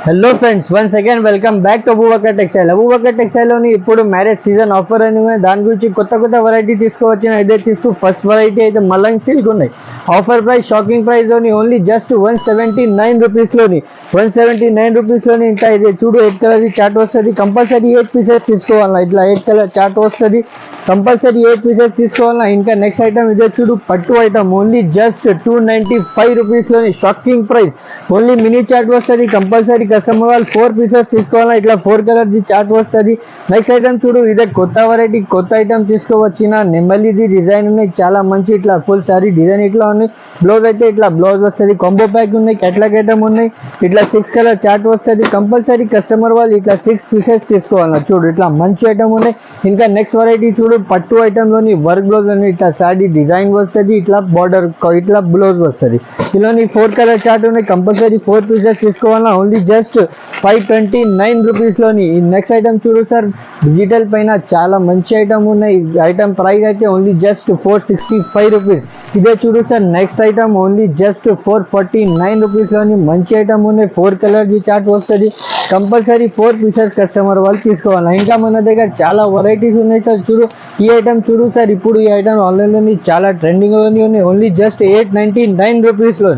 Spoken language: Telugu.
Hello friends, once again welcome back to Abubakar textile. Abubakar టెక్స్టైల్లోని ఇప్పుడు మ్యారేజ్ సీజన్ ఆఫర్ అని ఉన్నాయి. దాని గురించి కొత్త వెరైటీ తీసుకోవచ్చిన ఇదే ఫస్ట్ వెరైటీ అయితే మలంగ్ సిల్క్ ఉన్నాయి. ఆఫర్ ప్రైస్, షాకింగ్ ప్రైస్లోని ఓన్లీ జస్ట్ 179 రూపీస్లోని 179 రూపీస్లోని ఇంకా ఇదే చూడు 8 కలర్ చార్ట్ వస్తుంది. కంపల్సరీ 8 పీసెస్ తీసుకోవాలన్నా. ఇట్లా 8 కలర్ చార్ట్ వస్తుంది. కంపల్సరీ 8 పీసెస్ తీసుకోవాలన్నా. ఇంకా నెక్స్ట్ ఐటమ్ ఇదే చూడు పట్టు ఐటమ్ ఓన్లీ జస్ట్ 295 రూపీస్లోని shocking price. Only mini chart వస్తుంది. కంపల్సరీ కస్టమర్ వాళ్ళు 4 పీసెస్ తీసుకోవాలా. ఇట్లా 4 కలర్ చార్ట్ వస్తుంది. నెక్స్ట్ ఐటమ్ చూడు, ఇదే కొత్త వెరైటీ, కొత్త ఐటమ్ తీసుకోవచ్చిన నెమ్మలిది డిజైన్ ఉన్నాయి. చాలా మంచి ఇట్లా ఫుల్ సారీ డిజైన్ ఇట్లా ఉన్నాయి. బ్లౌజ్ అయితే ఇట్లా బ్లౌజ్ వస్తుంది. కాంబో ప్యాక్ ఉన్నాయి, కేటలాగ్ ఐటమ్ ఉన్నాయి. ఇట్లా 6 కలర్ చార్ట్ వస్తుంది. కంపల్సరీ కస్టమర్ వాళ్ళు ఇట్లా 6 పీసెస్ తీసుకోవాలన్నా. చూడు ఇట్లా మంచి ఐటమ్ ఉన్నాయి. ఇంకా నెక్స్ట్ వెరైటీ చూడు పట్టు ఐటమ్లోని వర్క్ బ్లౌజ్ అని ఇట్లా సారీ డిజైన్ వస్తుంది. ఇట్లా బార్డర్ ఇట్లా బ్లౌజ్ వస్తుంది. ఇలాని 4 కలర్ చార్ట్ ఉన్నాయి. కంపల్సరీ 4 పీసెస్ తీసుకోవాలన్నా. Only just 529 రూపీస్లోని. నెక్స్ట్ ఐటమ్ చూడు సార్, డిజిటల్ పైన చాలా మంచి ఐటమ్ ఉన్నాయి. ఐటమ్ ప్రైస్ అయితే ఓన్లీ జస్ట్ 465 రూపీస్. ఇదే చూడు sir, next item only just 449 రూపీస్లోని మంచి ఐటమ్ ఉన్నాయి. 4 కలర్ చార్ట్ వస్తుంది. కంపల్సరీ 4 పీసెస్ కస్టమర్ వాళ్ళు తీసుకోవాలి. ఇంకా మన దగ్గర చాలా వెరైటీస్ ఉన్నాయి సార్. చూడు ఈ ఐటమ్ చూడు సార్, ఇప్పుడు ఈ ఐటమ్ ఆన్లైన్లోని చాలా ట్రెండింగ్లోని ఉన్నాయి. ఓన్లీ జస్ట్ 899 రూపీస్లో.